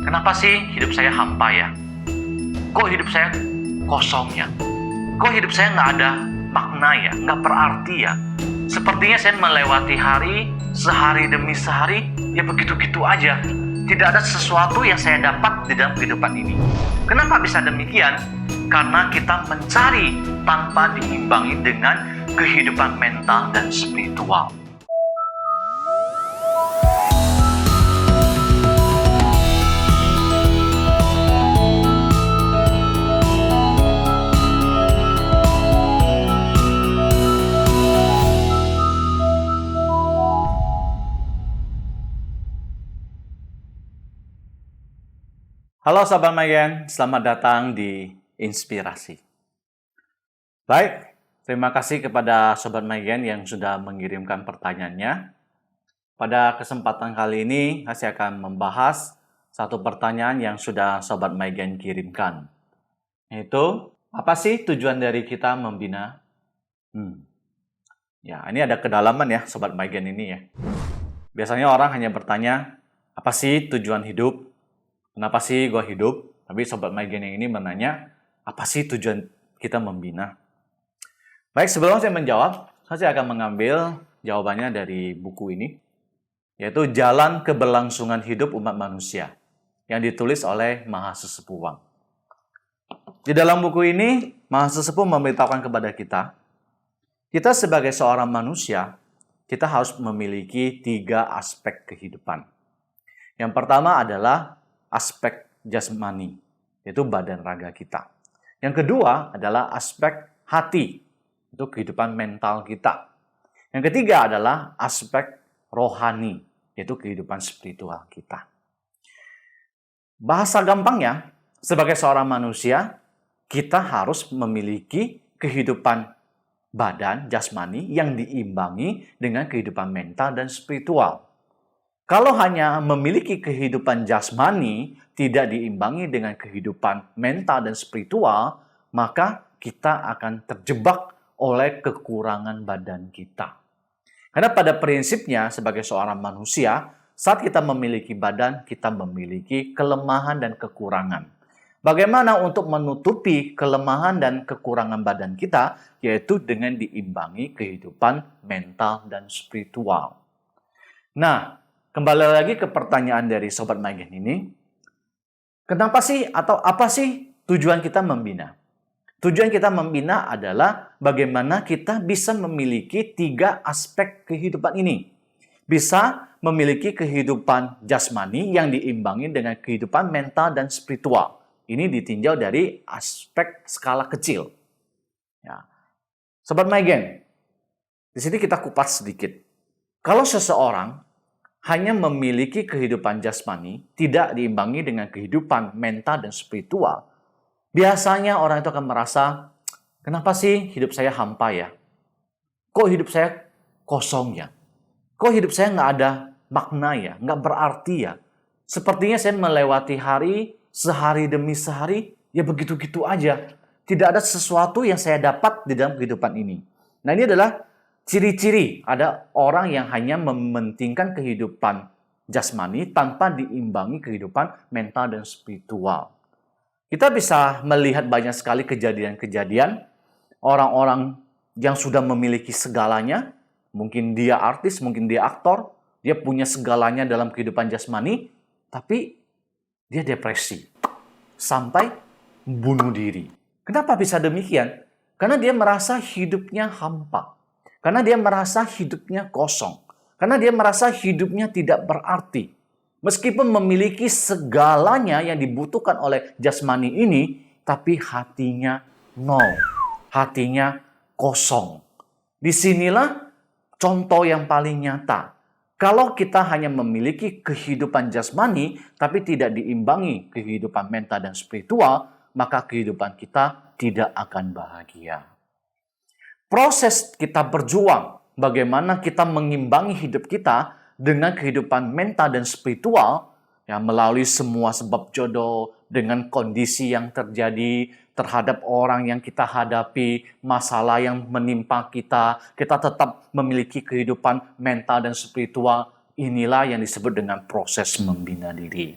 Kenapa sih hidup saya hampa ya? Kok hidup saya kosong ya? Kok hidup saya nggak ada makna ya? Nggak berarti ya? Sepertinya saya melewati hari, sehari demi sehari, ya begitu-gitu aja. Tidak ada sesuatu yang saya dapat di dalam kehidupan ini. Kenapa bisa demikian? Karena kita mencari tanpa diimbangi dengan kehidupan mental dan spiritual. Halo Sobat Magen, selamat datang di Inspirasi. Baik, terima kasih kepada Sobat Magen yang sudah mengirimkan pertanyaannya. Pada kesempatan kali ini, saya akan membahas satu pertanyaan yang sudah Sobat Magen kirimkan. Yaitu, apa sih tujuan dari kita membina? Ya, ini ada kedalaman ya Sobat Magen ini ya. Biasanya orang hanya bertanya, apa sih tujuan hidup? Kenapa sih gue hidup? Tapi Sobat Magen yang ini menanya, apa sih tujuan kita membina? Baik, sebelum saya menjawab, saya akan mengambil jawabannya dari buku ini, yaitu Jalan Keberlangsungan Hidup Umat Manusia, yang ditulis oleh Mahasesepuh Wang. Di dalam buku ini, Mahasesepuh memberitahukan kepada kita sebagai seorang manusia, kita harus memiliki 3 aspek kehidupan. Yang pertama adalah aspek jasmani, yaitu badan raga kita. Yang kedua adalah aspek hati, itu kehidupan mental kita. Yang ketiga adalah aspek rohani, yaitu kehidupan spiritual kita. Bahasa gampangnya, sebagai seorang manusia, kita harus memiliki kehidupan badan, jasmani, yang diimbangi dengan kehidupan mental dan spiritual. Kalau hanya memiliki kehidupan jasmani, tidak diimbangi dengan kehidupan mental dan spiritual, maka kita akan terjebak oleh kekurangan badan kita. Karena pada prinsipnya, sebagai seorang manusia, saat kita memiliki badan, kita memiliki kelemahan dan kekurangan. Bagaimana untuk menutupi kelemahan dan kekurangan badan kita? Yaitu dengan diimbangi kehidupan mental dan spiritual. Nah, kembali lagi ke pertanyaan dari Sobat Magen ini, kenapa sih atau apa sih tujuan kita membina? Tujuan kita membina adalah bagaimana kita bisa memiliki 3 aspek kehidupan ini. Bisa memiliki kehidupan jasmani yang diimbangi dengan kehidupan mental dan spiritual. Ini ditinjau dari aspek skala kecil. Ya. Sobat Magen, di sini kita kupas sedikit. Kalau seseorang hanya memiliki kehidupan jasmani, tidak diimbangi dengan kehidupan mental dan spiritual, biasanya orang itu akan merasa, kenapa sih hidup saya hampa ya? Kok hidup saya kosong ya? Kok hidup saya nggak ada makna ya? Nggak berarti ya? Sepertinya saya melewati hari, sehari demi sehari, ya begitu-gitu aja. Tidak ada sesuatu yang saya dapat di dalam kehidupan ini. Nah, ini adalah ciri-ciri ada orang yang hanya mementingkan kehidupan jasmani tanpa diimbangi kehidupan mental dan spiritual. Kita bisa melihat banyak sekali kejadian-kejadian orang-orang yang sudah memiliki segalanya, mungkin dia artis, mungkin dia aktor, dia punya segalanya dalam kehidupan jasmani, tapi dia depresi sampai bunuh diri. Kenapa bisa demikian? Karena dia merasa hidupnya hampa. Karena dia merasa hidupnya kosong. Karena dia merasa hidupnya tidak berarti. Meskipun memiliki segalanya yang dibutuhkan oleh jasmani ini, tapi hatinya nol. Hatinya kosong. Disinilah contoh yang paling nyata. Kalau kita hanya memiliki kehidupan jasmani, tapi tidak diimbangi kehidupan mental dan spiritual, maka kehidupan kita tidak akan bahagia. Proses kita berjuang, bagaimana kita mengimbangi hidup kita dengan kehidupan mental dan spiritual, ya, melalui semua sebab jodoh, dengan kondisi yang terjadi terhadap orang yang kita hadapi, masalah yang menimpa kita tetap memiliki kehidupan mental dan spiritual. Inilah yang disebut dengan proses membina diri.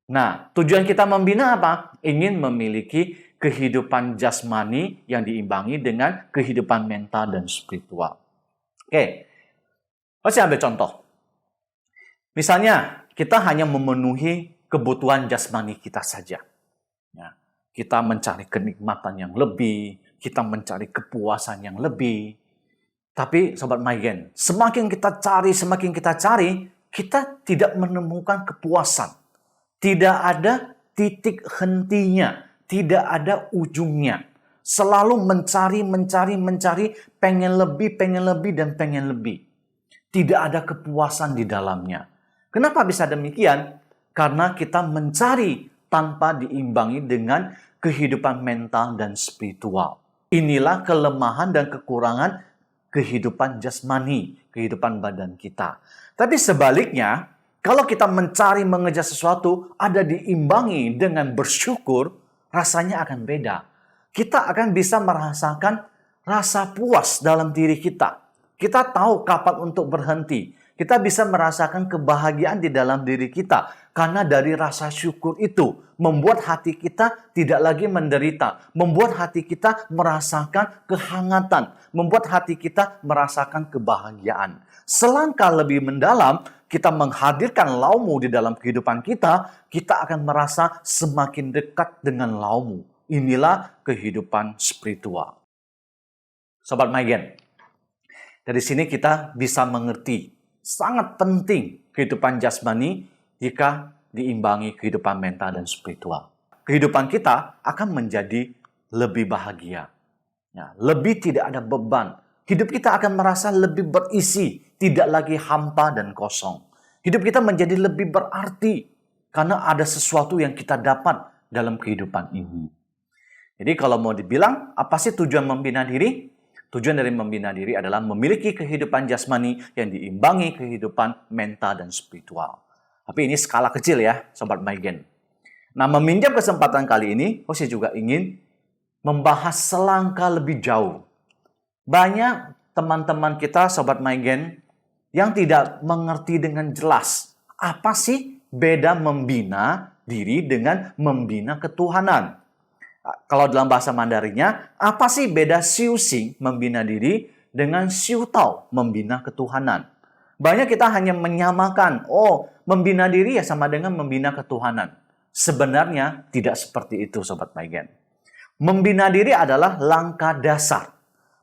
Nah, tujuan kita membina apa? Ingin memiliki kehidupan jasmani yang diimbangi dengan kehidupan mental dan spiritual. Oke, saya ambil contoh. Misalnya, kita hanya memenuhi kebutuhan jasmani kita saja. Ya, kita mencari kenikmatan yang lebih, kita mencari kepuasan yang lebih. Tapi, Sobat Maigen, semakin kita cari, kita tidak menemukan kepuasan. Tidak ada titik hentinya, tidak ada ujungnya. Selalu mencari, pengen lebih, dan pengen lebih. Tidak ada kepuasan di dalamnya. Kenapa bisa demikian? Karena kita mencari tanpa diimbangi dengan kehidupan mental dan spiritual. Inilah kelemahan dan kekurangan kehidupan jasmani, kehidupan badan kita. Tapi sebaliknya, kalau kita mencari mengejar sesuatu, ada diimbangi dengan bersyukur, rasanya akan beda. Kita akan bisa merasakan rasa puas dalam diri kita. Kita tahu kapan untuk berhenti. Kita bisa merasakan kebahagiaan di dalam diri kita. Karena dari rasa syukur itu, membuat hati kita tidak lagi menderita. Membuat hati kita merasakan kehangatan. Membuat hati kita merasakan kebahagiaan. Selangkah lebih mendalam, kita menghadirkan laumu di dalam kehidupan kita, kita akan merasa semakin dekat dengan laumu. Inilah kehidupan spiritual. Sobat Maigen, dari sini kita bisa mengerti sangat penting kehidupan jasmani jika diimbangi kehidupan mental dan spiritual. Kehidupan kita akan menjadi lebih bahagia. Ya, lebih tidak ada beban. Hidup kita akan merasa lebih berisi, tidak lagi hampa dan kosong. Hidup kita menjadi lebih berarti karena ada sesuatu yang kita dapat dalam kehidupan ini. Jadi kalau mau dibilang, apa sih tujuan membina diri? Tujuan dari membina diri adalah memiliki kehidupan jasmani yang diimbangi kehidupan mental dan spiritual. Tapi ini skala kecil ya, Sobat Maigen. Nah, meminjam kesempatan kali ini, saya juga ingin membahas selangkah lebih jauh. Banyak teman-teman kita, Sobat Maigen, yang tidak mengerti dengan jelas apa sih beda membina diri dengan membina ketuhanan. Kalau dalam bahasa Mandarinnya, apa sih beda Siu Xing membina diri dengan Siu Tao membina ketuhanan? Banyak kita hanya menyamakan, membina diri ya sama dengan membina ketuhanan. Sebenarnya tidak seperti itu, Sobat Maigen. Membina diri adalah langkah dasar.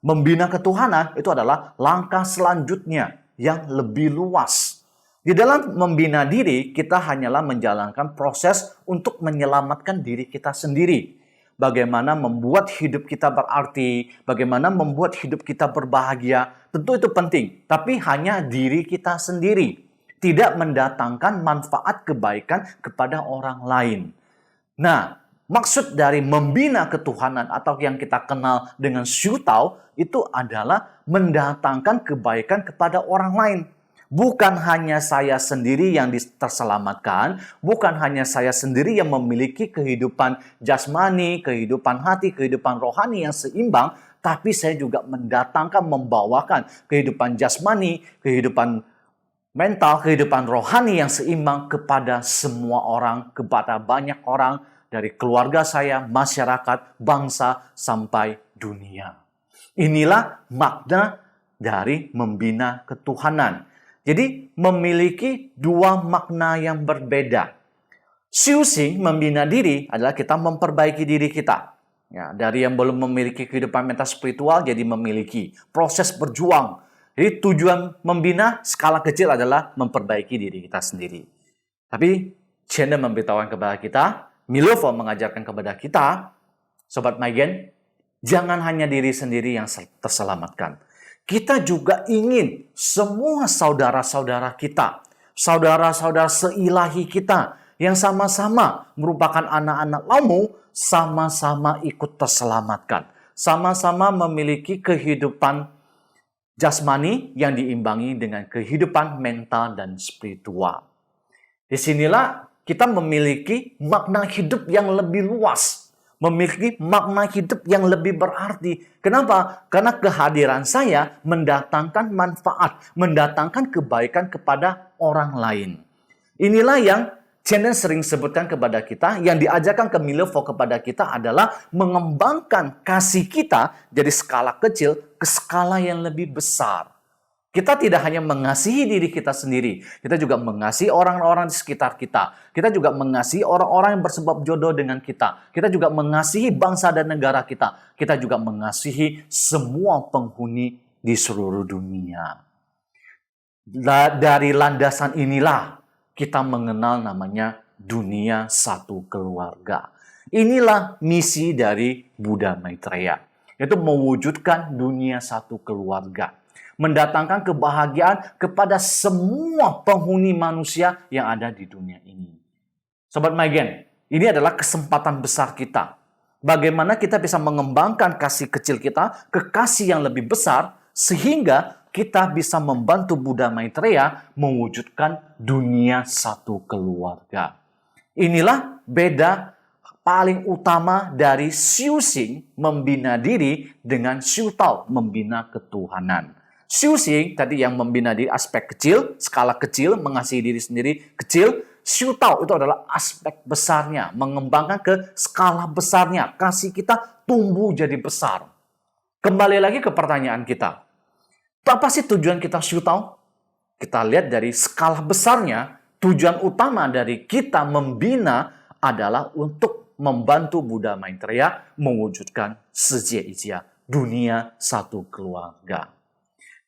Membina ketuhanan itu adalah langkah selanjutnya yang lebih luas. Di dalam membina diri, kita hanyalah menjalankan proses untuk menyelamatkan diri kita sendiri. Bagaimana membuat hidup kita berarti, bagaimana membuat hidup kita berbahagia, tentu itu penting. Tapi hanya diri kita sendiri. Tidak mendatangkan manfaat kebaikan kepada orang lain. Nah, maksud dari membina ketuhanan atau yang kita kenal dengan Siu Tao itu adalah mendatangkan kebaikan kepada orang lain. Bukan hanya saya sendiri yang terselamatkan, bukan hanya saya sendiri yang memiliki kehidupan jasmani, kehidupan hati, kehidupan rohani yang seimbang, tapi saya juga mendatangkan, membawakan kehidupan jasmani, kehidupan mental, kehidupan rohani yang seimbang kepada semua orang, kepada banyak orang, dari keluarga saya, masyarakat, bangsa, sampai dunia. Inilah makna dari membina ketuhanan. Jadi memiliki dua makna yang berbeda. Siu Xing membina diri adalah kita memperbaiki diri kita. Ya, dari yang belum memiliki kehidupan mental spiritual jadi memiliki. Proses berjuang. Jadi tujuan membina skala kecil adalah memperbaiki diri kita sendiri. Tapi channel memberitahukan kepada kita, Milofo mengajarkan kepada kita, Sobat Maigen, jangan hanya diri sendiri yang terselamatkan. Kita juga ingin semua saudara-saudara kita, saudara-saudara seilahi kita, yang sama-sama merupakan anak-anak laumu, sama-sama ikut terselamatkan. Sama-sama memiliki kehidupan jasmani yang diimbangi dengan kehidupan mental dan spiritual. Disinilah kita memiliki makna hidup yang lebih luas. Memiliki makna hidup yang lebih berarti. Kenapa? Karena kehadiran saya mendatangkan manfaat, mendatangkan kebaikan kepada orang lain. Inilah yang Channel sering sebutkan kepada kita, yang diajarkan ke Milevaux kepada kita adalah mengembangkan kasih kita dari skala kecil ke skala yang lebih besar. Kita tidak hanya mengasihi diri kita sendiri, kita juga mengasihi orang-orang di sekitar kita. Kita juga mengasihi orang-orang yang bersebab jodoh dengan kita. Kita juga mengasihi bangsa dan negara kita. Kita juga mengasihi semua penghuni di seluruh dunia. Dari landasan inilah kita mengenal namanya dunia satu keluarga. Inilah misi dari Buddha Maitreya, yaitu mewujudkan dunia satu keluarga. Mendatangkan kebahagiaan kepada semua penghuni manusia yang ada di dunia ini. Sobat Maigen, ini adalah kesempatan besar kita. Bagaimana kita bisa mengembangkan kasih kecil kita ke kasih yang lebih besar, sehingga kita bisa membantu Buddha Maitreya mewujudkan dunia satu keluarga. Inilah beda paling utama dari Xiu Xing membina diri dengan Xiu Tao membina ketuhanan. Xiu Xing tadi yang membina diri aspek kecil, skala kecil, mengasihi diri sendiri kecil. Xiu Tao itu adalah aspek besarnya, mengembangkan ke skala besarnya. Kasih kita tumbuh jadi besar. Kembali lagi ke pertanyaan kita. Apa sih tujuan kita Xiu Tao? Kita lihat dari skala besarnya, tujuan utama dari kita membina adalah untuk membantu Buddha Maitreya mewujudkan Sijie Ijia, dunia satu keluarga.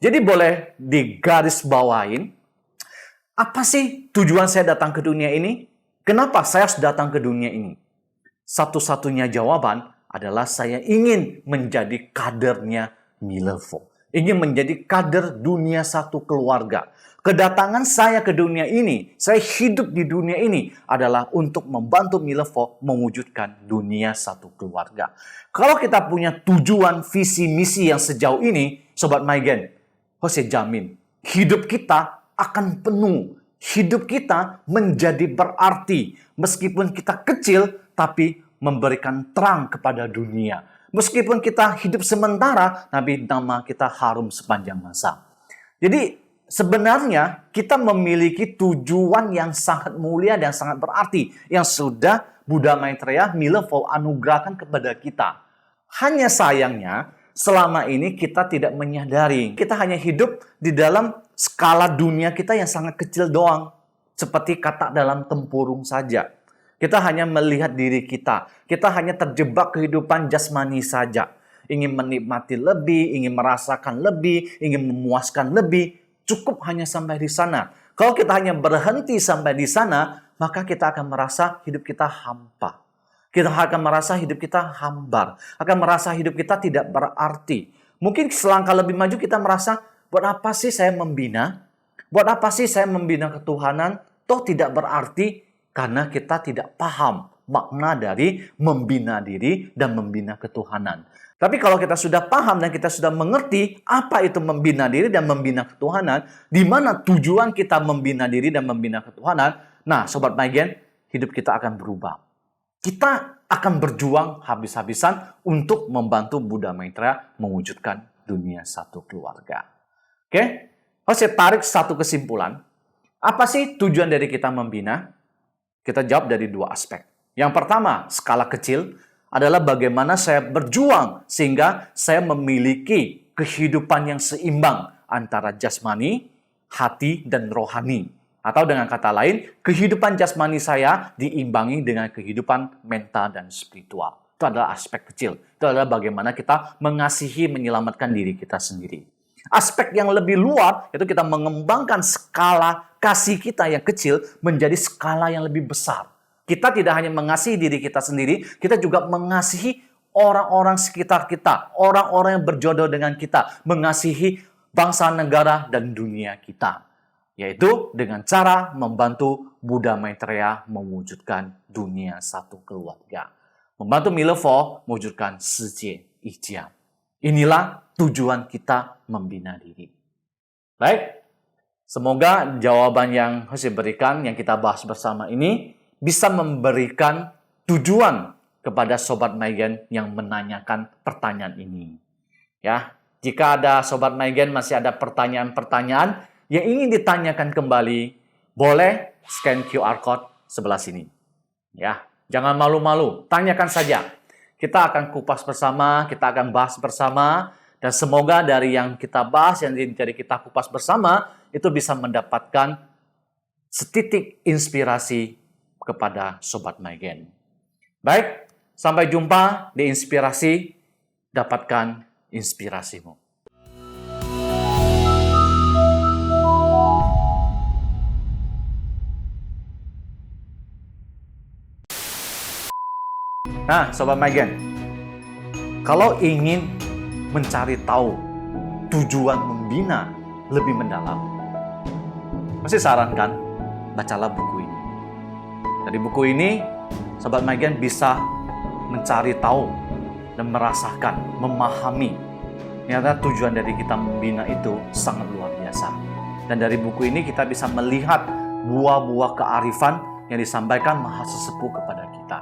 Jadi boleh digarisbawain, apa sih tujuan saya datang ke dunia ini? Kenapa saya harus datang ke dunia ini? Satu-satunya jawaban adalah saya ingin menjadi kadernya Milevaux. Ingin menjadi kader dunia satu keluarga. Kedatangan saya ke dunia ini, saya hidup di dunia ini adalah untuk membantu Milevaux mewujudkan dunia satu keluarga. Kalau kita punya tujuan, visi, misi yang sejauh ini, Sobat Maigen, saya jamin hidup kita akan penuh. Hidup kita menjadi berarti. Meskipun kita kecil, tapi memberikan terang kepada dunia. Meskipun kita hidup sementara, tapi nama kita harum sepanjang masa. Jadi sebenarnya kita memiliki tujuan yang sangat mulia dan sangat berarti yang sudah Buddha Maitreya Milevaux anugerahkan kepada kita. Hanya sayangnya selama ini kita tidak menyadari. Kita hanya hidup di dalam skala dunia kita yang sangat kecil doang. Seperti katak dalam tempurung saja. Kita hanya melihat diri kita. Kita hanya terjebak kehidupan jasmani saja. Ingin menikmati lebih, ingin merasakan lebih, ingin memuaskan lebih. Cukup hanya sampai di sana. Kalau kita hanya berhenti sampai di sana, maka kita akan merasa hidup kita hampa. Kita akan merasa hidup kita hambar. Akan merasa hidup kita tidak berarti. Mungkin selangkah lebih maju kita merasa, buat apa sih saya membina? Buat apa sih saya membina ketuhanan? Toh tidak berarti. Karena kita tidak paham makna dari membina diri dan membina ketuhanan. Tapi kalau kita sudah paham dan kita sudah mengerti apa itu membina diri dan membina ketuhanan, di mana tujuan kita membina diri dan membina ketuhanan, nah Sobat Maigen, hidup kita akan berubah. Kita akan berjuang habis-habisan untuk membantu Buddha Maitreya mewujudkan dunia satu keluarga. Oke? Kalau saya tarik satu kesimpulan, apa sih tujuan dari kita membina? Kita jawab dari dua aspek. Yang pertama, skala kecil adalah bagaimana saya berjuang sehingga saya memiliki kehidupan yang seimbang antara jasmani, hati, dan rohani. Atau dengan kata lain, kehidupan jasmani saya diimbangi dengan kehidupan mental dan spiritual. Itu adalah aspek kecil. Itu adalah bagaimana kita mengasihi, menyelamatkan diri kita sendiri. Aspek yang lebih luar, itu kita mengembangkan skala kasih kita yang kecil menjadi skala yang lebih besar. Kita tidak hanya mengasihi diri kita sendiri, kita juga mengasihi orang-orang sekitar kita, orang-orang yang berjodoh dengan kita, mengasihi bangsa, negara, dan dunia kita. Yaitu dengan cara membantu Buddha Maitreya mewujudkan dunia satu keluarga. Membantu Milevaux mewujudkan Sijie Ijia. Inilah tujuan kita membina diri. Baik, semoga jawaban yang harus diberikan, yang kita bahas bersama ini, bisa memberikan tujuan kepada Sobat Maigen yang menanyakan pertanyaan ini. Ya, jika ada Sobat Maigen masih ada pertanyaan-pertanyaan yang ingin ditanyakan kembali, boleh scan QR Code sebelah sini. Ya, jangan malu-malu, tanyakan saja. Kita akan kupas bersama, kita akan bahas bersama, dan semoga dari yang kita bahas, yang dari kita kupas bersama, itu bisa mendapatkan setitik inspirasi kepada Sobat Maigen. Baik, sampai jumpa di Inspirasi, dapatkan inspirasimu. Nah, Sobat Maigen, kalau ingin mencari tahu tujuan membina lebih mendalam, masih sarankan bacalah buku ini. Dari buku ini, Sobat Maigen bisa mencari tahu dan merasakan, memahami ternyata tujuan dari kita membina itu sangat luar biasa. Dan dari buku ini kita bisa melihat buah-buah kearifan yang disampaikan Maha Sesepuh kepada kita.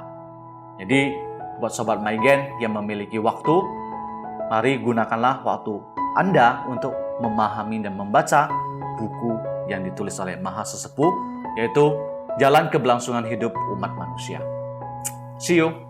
Jadi, buat Sobat Maigen yang memiliki waktu, mari gunakanlah waktu Anda untuk memahami dan membaca buku yang ditulis oleh Maha Sesepuh, yaitu Jalan Keberlangsungan Hidup Umat Manusia. See you!